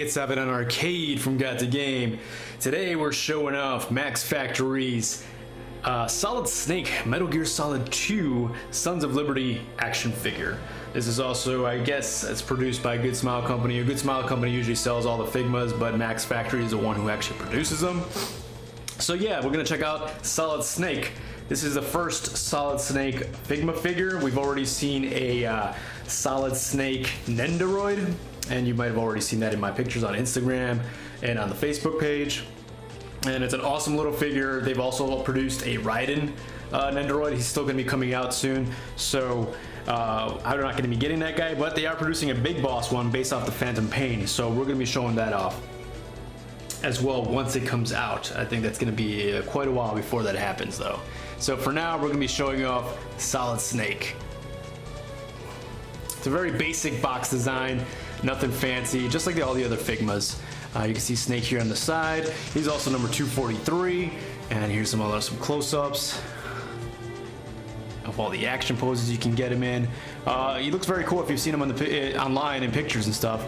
it's Evan on Arcade from Got the Game. Today we're showing off Max Factory's Solid Snake Metal Gear Solid 2 Sons of Liberty action figure. This is also, I guess, it's produced by a Good Smile Company. A Good Smile Company usually sells all the Figmas, but Max Factory is the one who actually produces them. So yeah, we're gonna check out Solid Snake. This is the first Solid Snake Figma figure. We've already seen a Solid Snake Nendoroid, and you might have already seen that in my pictures on Instagram and on the Facebook page. And it's an awesome little figure. They've also produced a Raiden Nendoroid. He's still gonna be coming out soon. So I'm not gonna be getting that guy, but they are producing a big boss one based off the Phantom Pain. So we're gonna be showing that off as well once it comes out. I think that's gonna be quite a while before that happens though. So for now, we're gonna be showing off Solid Snake. It's a very basic box design, nothing fancy, just like all the other Figmas. You can see Snake here on the side. He's also number 243, and here's some close-ups of all the action poses you can get him in. He looks very cool if you've seen him on the online in pictures and stuff.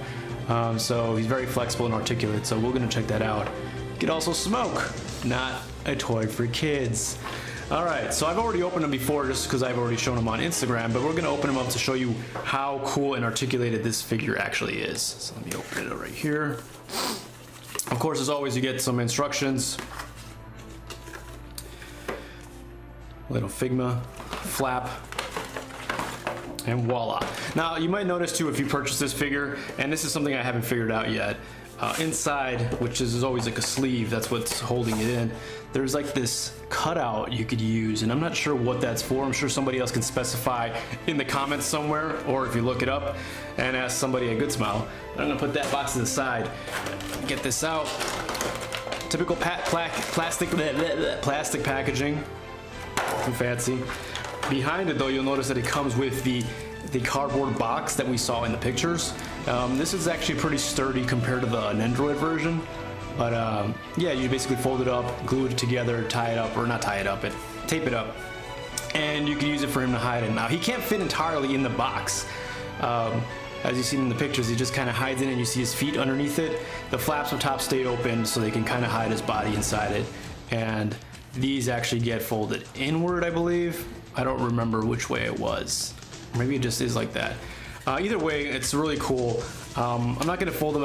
So he's very flexible and articulate, so we're gonna check that out. You can also smoke, not a toy for kids. All right, so I've already opened them before just because I've already shown them on Instagram, but we're gonna open them up to show you how cool and articulated this figure actually is. So let me open it right here. Of course, as always, you get some instructions. Little Figma flap. And voila. Now, you might notice too if you purchase this figure, and this is something I haven't figured out yet, inside, which is always like a sleeve, that's what's holding it in, there's like this cutout you could use, and I'm not sure what that's for. I'm sure somebody else can specify in the comments somewhere, or if you look it up and ask somebody at Good Smile. I'm gonna put that box to the side, get this out. Typical plastic packaging, nothing fancy. Behind it though, you'll notice that it comes with the cardboard box that we saw in the pictures. This is actually pretty sturdy compared to the Nendoroid version. But yeah, you basically fold it up, glue it together, tie it up, or not tie it up, but tape it up. And you can use it for him to hide in. Now, he can't fit entirely in the box. As you've seen in the pictures, he just kind of hides in and you see his feet underneath it. The flaps on top stay open so they can kind of hide his body inside it. And these actually get folded inward, I believe. I don't remember which way it was. Maybe it just is like that. Either way, it's really cool. I'm not gonna fold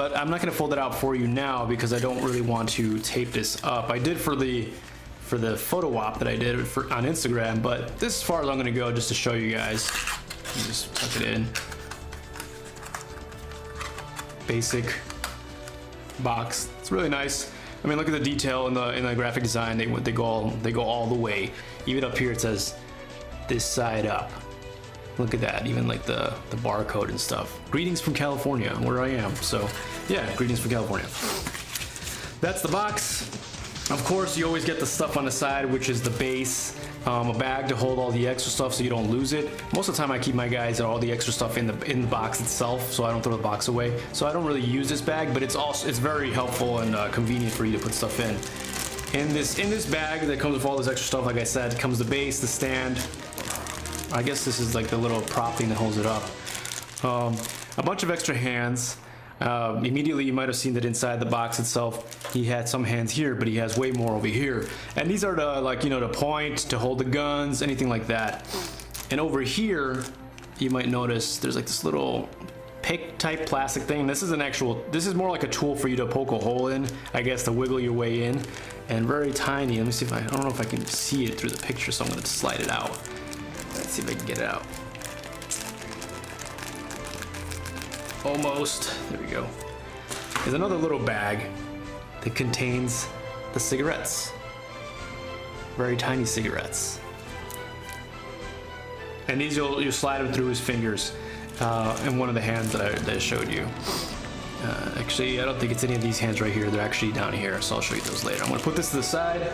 it out for you now because I don't really want to tape this up. I did for the photo op that I did on Instagram, but this is as far as I'm gonna go just to show you guys. You just tuck it in. Basic box. It's really nice. I mean, look at the detail in the graphic design. They go all the way. Even up here it says this side up. Look at that, even like the barcode and stuff. Greetings from California, where I am. So yeah, greetings from California. That's the box. Of course, you always get the stuff on the side, which is the base, a bag to hold all the extra stuff so you don't lose it. Most of the time I keep my guys all the extra stuff in the box itself, so I don't throw the box away. So I don't really use this bag, but it's very helpful and convenient for you to put stuff in. In this bag that comes with all this extra stuff, like I said, comes the base, the stand. I guess this is like the little prop thing that holds it up. A bunch of extra hands. Immediately you might have seen that inside the box itself, he had some hands here, but he has way more over here. And these are to, like, you know, to point, to hold the guns, anything like that. And over here, you might notice there's like this little pick type plastic thing. This is more like a tool for you to poke a hole in, I guess, to wiggle your way in. And very tiny. Let me see if I don't know if I can see it through the picture, so I'm gonna slide it out. Let's see if I can get it out. Almost. There we go. There's another little bag that contains the cigarettes. Very tiny cigarettes. And these you'll slide them through his fingers in one of the hands that I showed you. Actually, I don't think it's any of these hands right here. They're actually down here, so I'll show you those later. I'm gonna put this to the side.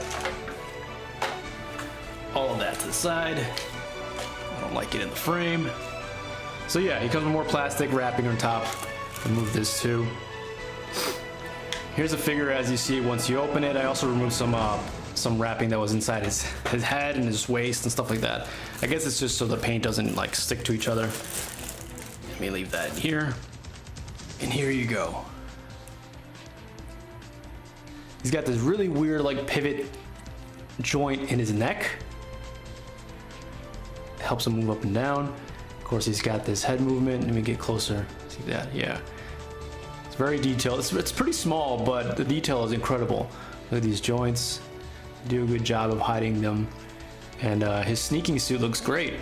All of that to the side. I don't like it in the frame. So yeah, he comes with more plastic wrapping on top. Remove this too. Here's a figure as you see once you open it. I also removed some wrapping that was inside his head and his waist and stuff like that. I guess it's just so the paint doesn't like stick to each other. Let me leave that in here. And here you go. He's got this really weird like pivot joint in his neck. Helps him move up and down. Of course, he's got this head movement. Let me get closer. See that? Yeah. It's very detailed. It's pretty small, but the detail is incredible. Look at these joints. Do a good job of hiding them. And his sneaking suit looks great.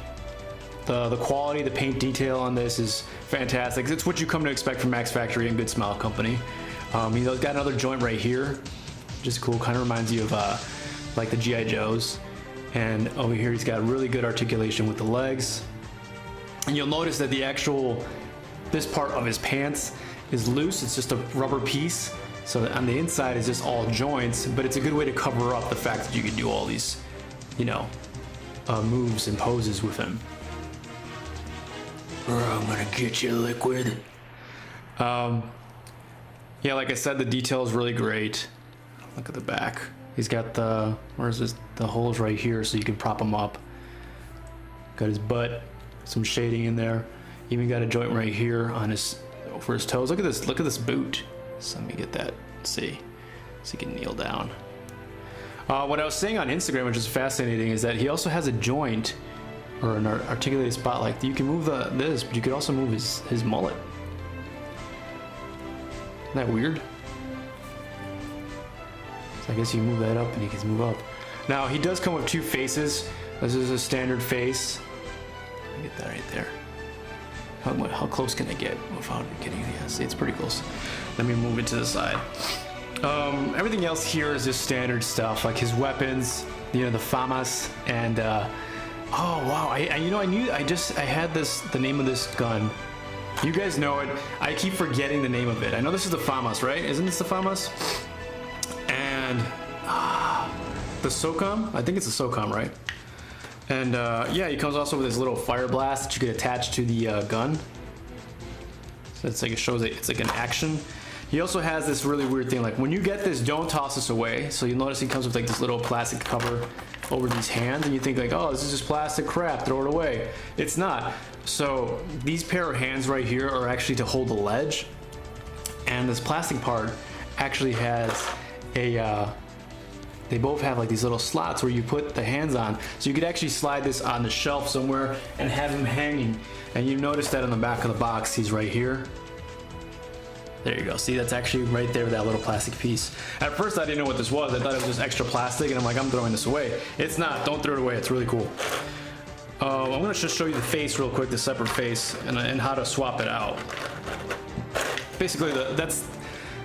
The quality, the paint detail on this is fantastic. It's what you come to expect from Max Factory and Good Smile Company. He's got another joint right here, which is cool. Kind of reminds you of like the G.I. Joes. And over here, he's got really good articulation with the legs. And you'll notice that this part of his pants is loose. It's just a rubber piece. So that on the inside is just all joints, but it's a good way to cover up the fact that you can do all these, you know, moves and poses with him. I'm gonna get you, Liquid. Yeah, like I said, the detail is really great. Look at the back. He's got the holes right here, so you can prop him up. Got his butt, some shading in there. Even got a joint right here on over his toes. Look at this. Look at this boot. So let me get that. See, so he can kneel down. What I was saying on Instagram, which is fascinating, is that he also has a joint or an articulated spot. Like you can move this, but you could also move his mullet. Isn't that weird? So I guess you can move that up and he can move up. Now he does come with two faces. This is a standard face. Let me get that right there. How close can I get without getting? Yeah, see, it's pretty close. Let me move it to the side. Everything else here is just standard stuff, like his weapons, you know, the FIGMAs, and oh wow, I had the name of this gun. You guys know it. I keep forgetting the name of it. I know this is the FIGMAs, right? Isn't this the FIGMAs? And the SOCOM. I think it's the SOCOM, right? And yeah, he comes also with this little fire blast that you could attach to the gun. So it's like it shows it's like an action. He also has this really weird thing, like when you get this, don't toss this away. So you'll notice he comes with like this little plastic cover over these hands, and you think like, oh, this is just plastic crap, throw it away. It's not. So these pair of hands right here are actually to hold the ledge, and this plastic part actually has a they both have like these little slots where you put the hands on, so you could actually slide this on the shelf somewhere and have him hanging. And you notice that on the back of the box, he's right here. There you go. See, that's actually right there with that little plastic piece. At first, I didn't know what this was. I thought it was just extra plastic, and I'm like, I'm throwing this away. It's not. Don't throw it away. It's really cool. I'm gonna just show you the face real quick, the separate face, and how to swap it out. Basically, that's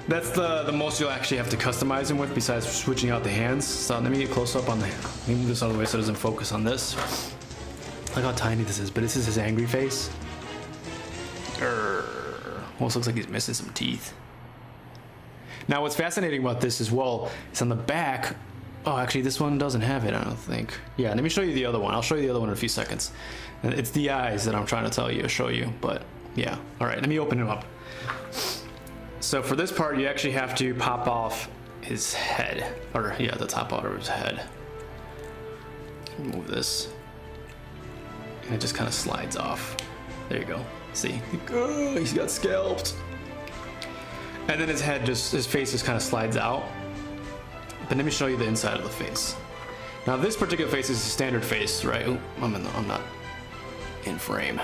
the most you'll actually have to customize him with, besides switching out the hands. So let me get close up on let me move this out of the way so it doesn't focus on this. Look how tiny this is, but this is his angry face. Almost looks like he's missing some teeth. Now what's fascinating about this as well is on the back. Oh, actually this one doesn't have it, I don't think. Yeah, let me show you the other one. I'll show you the other one in a few seconds. It's the eyes that I'm trying to show you, but yeah. All right, let me open him up. So for this part, you actually have to pop off his head, or yeah, the top part of his head. Move this, and it just kind of slides off. There you go. See, oh, he's got scalped. And then his face just kind of slides out. But let me show you the inside of the face. Now this particular face is a standard face, right? Ooh, I'm not in frame.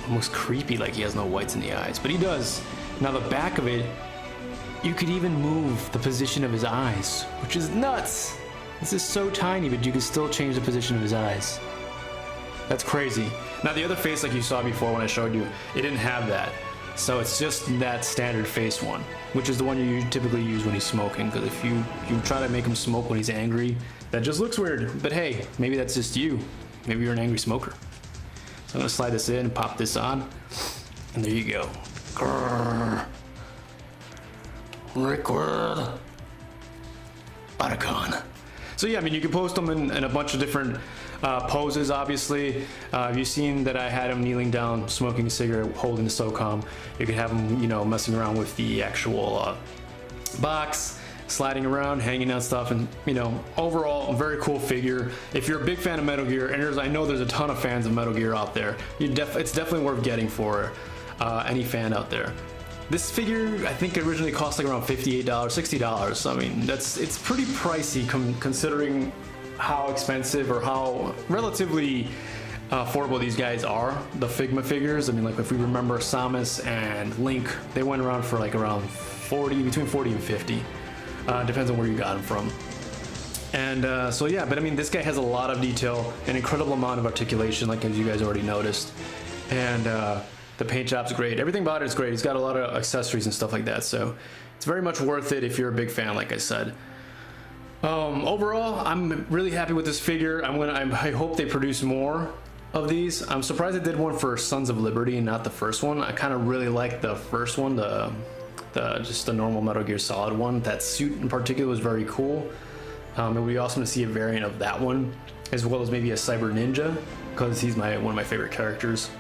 Almost creepy, like he has no whites in the eyes, but he does. Now the back of it, you could even move the position of his eyes, which is nuts. This is so tiny, but you can still change the position of his eyes. That's crazy. Now the other face, like you saw before when I showed you, it didn't have that. So it's just that standard face one, which is the one you typically use when he's smoking, because if you try to make him smoke when he's angry, that just looks weird. But hey, maybe that's just you. Maybe you're an angry smoker. So I'm gonna slide this in and pop this on, and there you go. Grrr. Liquid. Otacon. So yeah, I mean, you can post them in a bunch of different poses, obviously. You've seen that I had him kneeling down, smoking a cigarette, holding the SOCOM. You could have him, you know, messing around with the actual box, sliding around, hanging on stuff, and you know, overall, a very cool figure. If you're a big fan of Metal Gear, and I know there's a ton of fans of Metal Gear out there, it's definitely worth getting for any fan out there. This figure, I think, originally cost like around $58, $60. I mean, it's pretty pricey considering how expensive or how relatively affordable these guys are. The Figma figures. I mean, like if we remember Samus and Link, they went around for like around 40, between 40 and 50. Depends on where you got them from. And so yeah, but I mean, this guy has a lot of detail, an incredible amount of articulation, like as you guys already noticed. And the paint job's great. Everything about it is great. He's got a lot of accessories and stuff like that, so it's very much worth it if you're a big fan, like I said. Overall, I'm really happy with this figure. I hope they produce more of these. I'm surprised they did one for Sons of Liberty and not the first one. I kind of really like the first one, just the normal Metal Gear Solid one. That suit in particular was very cool. It would be awesome to see a variant of that one, as well as maybe a Cyber Ninja, because he's one of my favorite characters.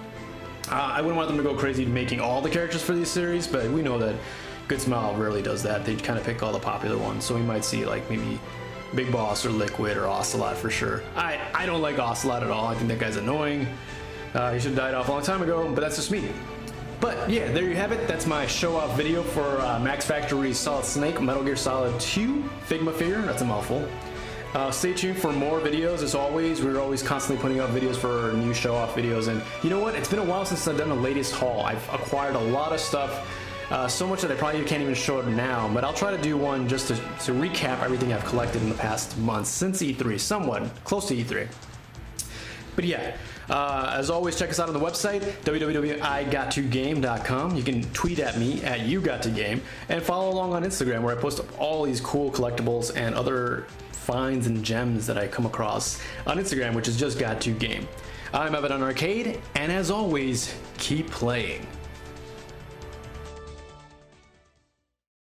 I wouldn't want them to go crazy making all the characters for these series, but we know that Good Smile rarely does that. They kind of pick all the popular ones, so we might see like maybe Big Boss or Liquid or Ocelot for sure. I don't like Ocelot at all. I think that guy's annoying. He should have died off a long time ago, but that's just me. But yeah, there you have it. That's my show-off video for Max Factory's Solid Snake Metal Gear Solid 2 Figma figure. That's a mouthful. Stay tuned for more videos. As always, we're always constantly putting out videos for new show-off videos. And you know what? It's been a while since I've done the latest haul. I've acquired a lot of stuff, so much that I probably can't even show it now. But I'll try to do one just to recap everything I've collected in the past months since E3, somewhat close to E3. But yeah, as always, check us out on the website, www.igotToGame.com. You can tweet at me at YouGotToGame, and follow along on Instagram, where I post all these cool collectibles and other finds and gems that I come across on Instagram, which is just Got2Game. I'm Evan on Arcade, and as always, keep playing.